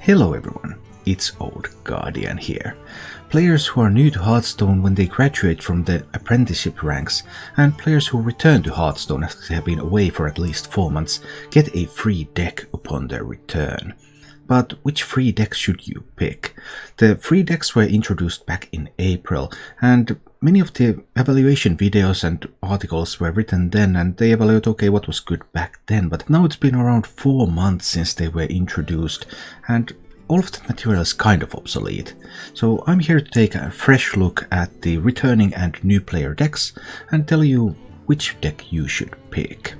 Hello everyone, it's Old Guardian here. Players who are new to Hearthstone when they graduate from the apprenticeship ranks, and players who return to Hearthstone after they have been away for at least 4 months, get a free deck upon their return. But which free deck should you pick? The free decks were introduced back in April, and many of the evaluation videos and articles were written then, and they evaluate what was good back then, but now it's been around 4 months since they were introduced, and all of that material is kind of obsolete. So I'm here to take a fresh look at the returning and new player decks and tell you which deck you should pick.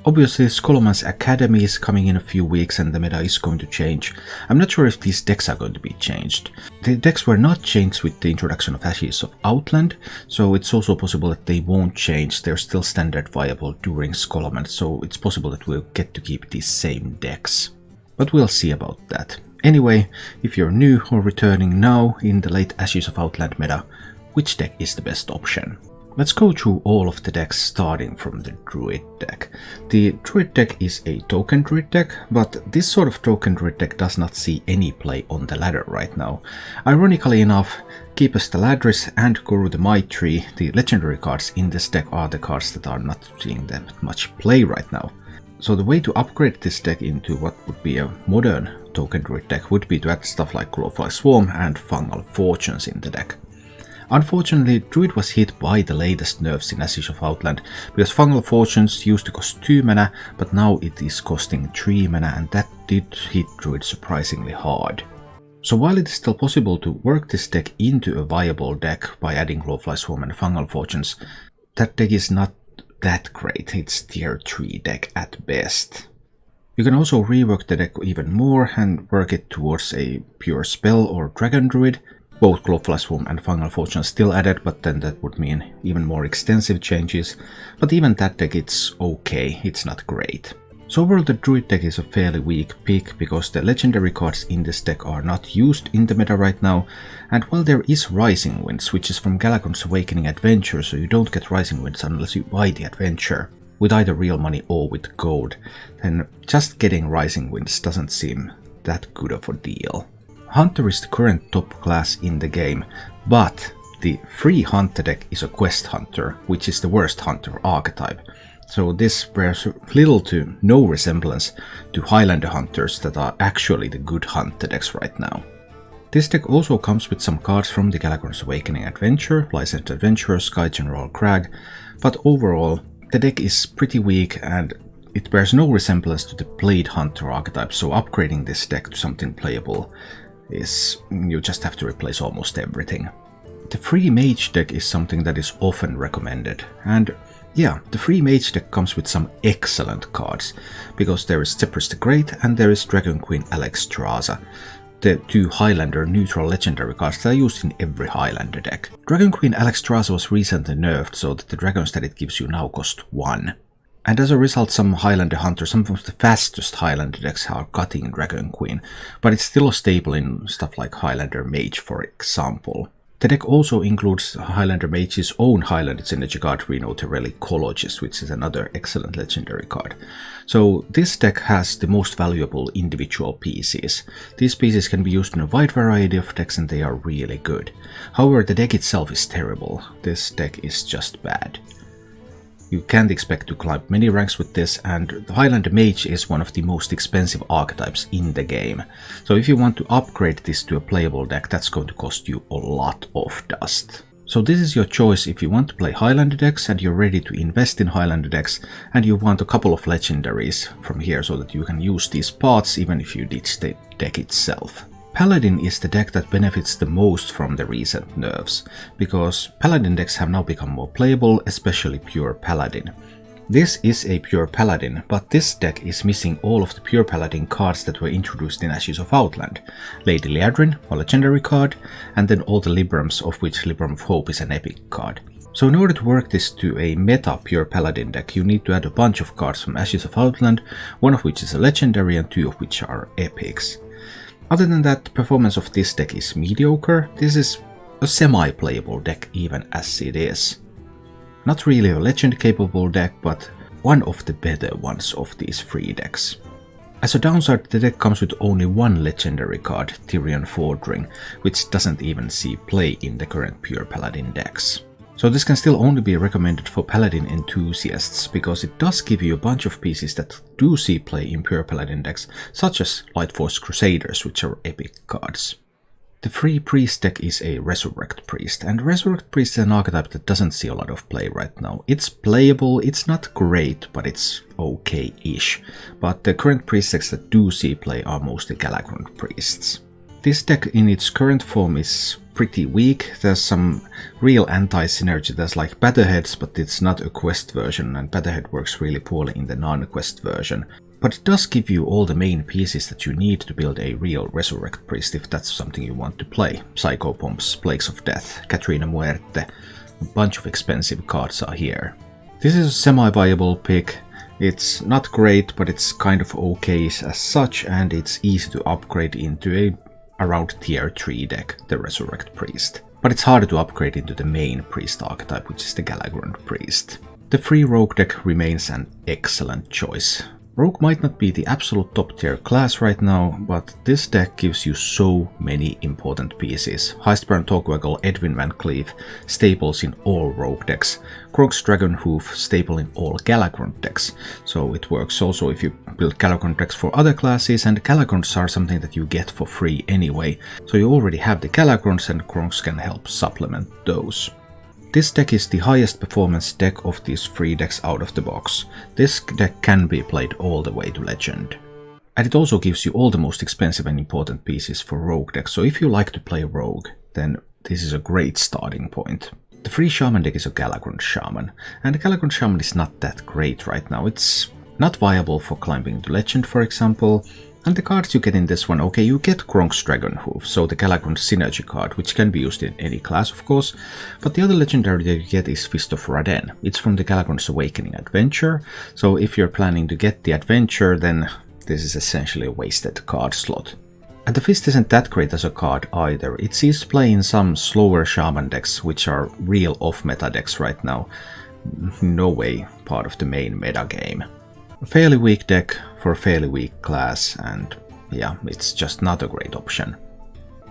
Obviously, Scholomance Academy is coming in a few weeks and the meta is going to change. I'm not sure if these decks are going to be changed. The decks were not changed with the introduction of Ashes of Outland, so it's also possible that they won't change. They're still standard viable during Scholomance, so it's possible that we'll get to keep these same decks. But we'll see about that. Anyway, if you're new or returning now in the late Ashes of Outland meta, which deck is the best option? Let's go through all of the decks starting from the Druid deck. The Druid deck is a token Druid deck, but this sort of token Druid deck does not see any play on the ladder right now. Ironically enough, Keepers Taladris and Guru the Maitri, the legendary cards in this deck, are the cards that are not seeing that much play right now. So the way to upgrade this deck into what would be a modern token Druid deck would be to add stuff like Glowfly Swarm and Fungal Fortunes in the deck. Unfortunately, Druid was hit by the latest nerfs in Ashes of Outland, because Fungal Fortunes used to cost 2 mana, but now it is costing 3 mana, and that did hit Druid surprisingly hard. So while it is still possible to work this deck into a viable deck by adding Glowfly Swarm and Fungal Fortunes, that deck is not that great. It's tier 3 deck at best. You can also rework the deck even more and work it towards a pure spell or dragon druid. Both Glowfly Swarm and Fungal Fortune still added, but then that would mean even more extensive changes. But even that deck, it's okay, it's not great. So overall the Druid deck is a fairly weak pick, because the legendary cards in this deck are not used in the meta right now, and while there is Rising Winds, which is from Galakrond's Awakening Adventure, so you don't get Rising Winds unless you buy the adventure, with either real money or with gold, then just getting Rising Winds doesn't seem that good of a deal. Hunter is the current top class in the game, but the free Hunter deck is a Quest Hunter, which is the worst Hunter archetype. So this bears little to no resemblance to Highlander Hunters that are actually the good Hunter decks right now. This deck also comes with some cards from the Galakrond's Awakening Adventure, Licensed Adventurer, Sky General Crag, but overall the deck is pretty weak and it bears no resemblance to the Blade Hunter archetype, so upgrading this deck to something playable is you just have to replace almost everything. The free Mage deck is something that is often recommended, and yeah, the free Mage deck comes with some excellent cards, because there is Zephyrus the Great and there is Dragon Queen Alexstrasza, the two Highlander neutral legendary cards that are used in every Highlander deck. Dragon Queen Alexstrasza was recently nerfed so that the dragons that it gives you now cost 1. And as a result, some Highlander Hunters, some of the fastest Highlander decks are cutting Dragon Queen, but it's still stable in stuff like Highlander Mage, for example. The deck also includes Highlander Mage's own Highlander synergy card, Reno the Relicologist, which is another excellent legendary card. So this deck has the most valuable individual pieces. These pieces can be used in a wide variety of decks and they are really good. However, the deck itself is terrible. This deck is just bad. You can't expect to climb many ranks with this, and the Highlander Mage is one of the most expensive archetypes in the game. So if you want to upgrade this to a playable deck, that's going to cost you a lot of dust. So this is your choice if you want to play Highlander decks and you're ready to invest in Highlander decks, and you want a couple of legendaries from here so that you can use these parts even if you ditch the deck itself. Paladin is the deck that benefits the most from the recent nerfs, because Paladin decks have now become more playable, especially Pure Paladin. This is a Pure Paladin, but this deck is missing all of the Pure Paladin cards that were introduced in Ashes of Outland. Lady Liadrin, a legendary card, and then all the Librams, of which Libram of Hope is an epic card. So in order to work this to a meta Pure Paladin deck, you need to add a bunch of cards from Ashes of Outland, one of which is a legendary and 2 of which are epics. Other than that, the performance of this deck is mediocre. This is a semi-playable deck even as it is. Not really a legend capable deck, but one of the better ones of these free decks. As a downside, the deck comes with only one legendary card, Tyrion Fordring, which doesn't even see play in the current pure Paladin decks. So this can still only be recommended for Paladin enthusiasts, because it does give you a bunch of pieces that do see play in pure Paladin decks, such as Lightforce Crusaders, which are epic cards. The free priest deck is a Resurrect Priest, and Resurrect Priest is an archetype that doesn't see a lot of play right now. It's playable, it's not great, but it's okay-ish. But the current priest decks that do see play are mostly Galakrond Priests. This deck in its current form is pretty weak. There's some real anti-synergy. There's like Batterheads, but it's not a quest version, and Batterhead works really poorly in the non-quest version. But it does give you all the main pieces that you need to build a real Resurrect Priest if that's something you want to play. Psychopomps, Plagues of Death, Katrina Muerte, a bunch of expensive cards are here. This is a semi-viable pick. It's not great, but it's kind of okay as such, and it's easy to upgrade into a around tier 3 deck, the Resurrect Priest. But it's harder to upgrade into the main priest archetype, which is the Galakrond Priest. The free rogue deck remains an excellent choice. Rogue might not be the absolute top tier class right now, but this deck gives you so many important pieces. Heistbrand Torquaggle, Edwin Van Cleef, staples in all rogue decks. Kronk's Dragonhoof, staple in all Galakrond decks. So it works also if you build Galakrond decks for other classes, and Galakronds are something that you get for free anyway. So you already have the Galakronds, and Kronks can help supplement those. This deck is the highest performance deck of these free decks out of the box. This deck can be played all the way to Legend. And it also gives you all the most expensive and important pieces for rogue decks, so if you like to play rogue, then this is a great starting point. The free Shaman deck is a Galakrond Shaman, and the Galakrond Shaman is not that great right now. It's not viable for climbing to Legend, for example. And the cards you get in this one, okay, you get Kronk's Dragonhoof, so the Galakrond Synergy card, which can be used in any class, of course. But the other legendary that you get is Fist of Raden. It's from the Galakrond's Awakening adventure, so if you're planning to get the adventure, then this is essentially a wasted card slot. And the Fist isn't that great as a card either. It sees play in some slower Shaman decks, which are real off-meta decks right now. No way part of the main meta game. A fairly weak deck for a fairly weak class, and yeah, it's just not a great option.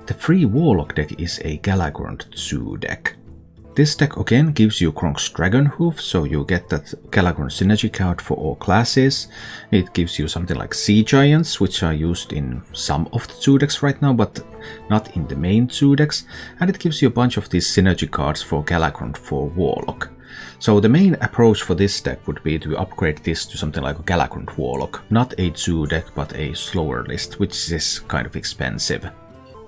The free Warlock deck is a Galakrond Zoo deck. This deck again gives you Kronk's Dragonhoof, so you get that Galakrond Synergy card for all classes. It gives you something like Sea Giants, which are used in some of the Zoo decks right now, but not in the main Zoo decks. And it gives you a bunch of these Synergy cards for Galakrond for Warlock. So the main approach for this deck would be to upgrade this to something like a Galakrond Warlock. Not a Zoo deck, but a slower list, which is kind of expensive.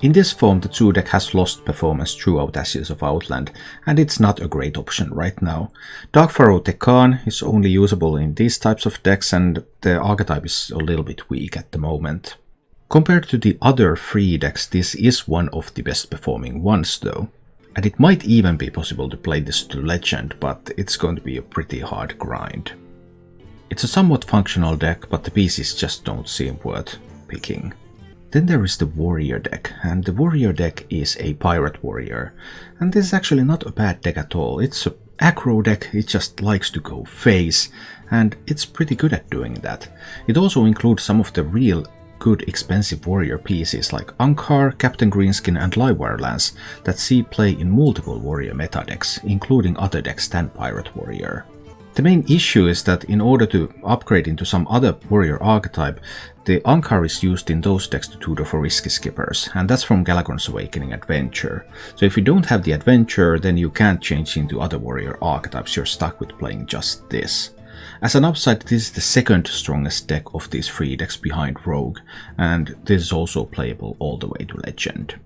In this form, the Zoo deck has lost performance throughout Ashes of Outland, and it's not a great option right now. Dark Pharaoh Tekkan is only usable in these types of decks, and the archetype is a little bit weak at the moment. Compared to the other free decks, this is one of the best performing ones though. And it might even be possible to play this to Legend, but it's going to be a pretty hard grind. It's a somewhat functional deck, but the pieces just don't seem worth picking. Then there is the Warrior deck, and the Warrior deck is a Pirate Warrior. And this is actually not a bad deck at all. It's an aggro deck, it just likes to go face, and it's pretty good at doing that. It also includes some of the real good expensive warrior pieces like Ankar, Captain Greenskin and Livewire Lance that see play in multiple warrior meta decks, including other decks than Pirate Warrior. The main issue is that in order to upgrade into some other warrior archetype, the Ankar is used in those decks to tutor for risky skippers, and that's from Galakrond's Awakening adventure. So if you don't have the adventure, then you can't change into other warrior archetypes, you're stuck with playing just this. As an upside, this is the second strongest deck of these free decks behind Rogue, and this is also playable all the way to Legend.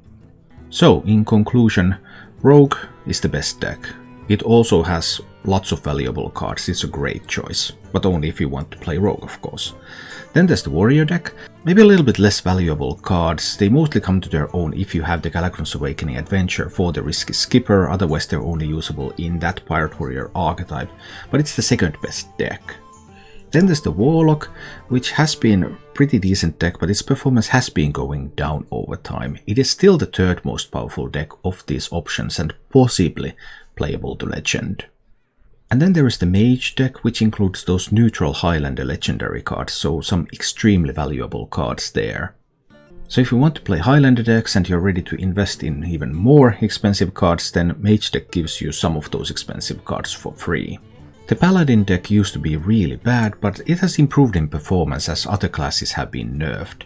So, in conclusion, Rogue is the best deck. It also has lots of valuable cards, it's a great choice, but only if you want to play Rogue, of course. Then there's the Warrior deck, maybe a little bit less valuable cards. They mostly come to their own if you have the Galakrond's Awakening adventure for the risky skipper, otherwise they're only usable in that Pirate Warrior archetype, but it's the second best deck. Then there's the Warlock, which has been a pretty decent deck, but its performance has been going down over time. It is still the third most powerful deck of these options and possibly playable to Legend. And then there is the Mage deck, which includes those neutral Highlander legendary cards, so some extremely valuable cards there. So if you want to play Highlander decks and you're ready to invest in even more expensive cards, then Mage deck gives you some of those expensive cards for free. The Paladin deck used to be really bad, but it has improved in performance as other classes have been nerfed.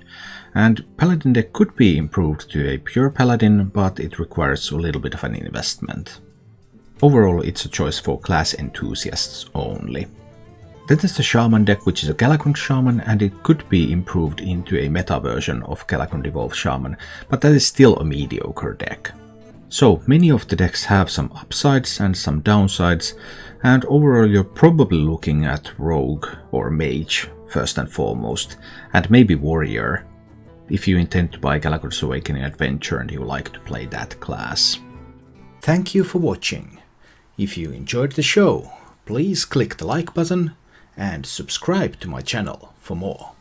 And Paladin deck could be improved to a pure Paladin, but it requires a little bit of an investment. Overall, it's a choice for class enthusiasts only. Then there's the Shaman deck, which is a Galakrond Shaman, and it could be improved into a meta version of Galakrond Evolved Shaman, but that is still a mediocre deck. So many of the decks have some upsides and some downsides, and overall you're probably looking at Rogue or Mage first and foremost, and maybe Warrior, if you intend to buy Galakrond's Awakening Adventure and you like to play that class. Thank you for watching. If you enjoyed the show, please click the like button and subscribe to my channel for more.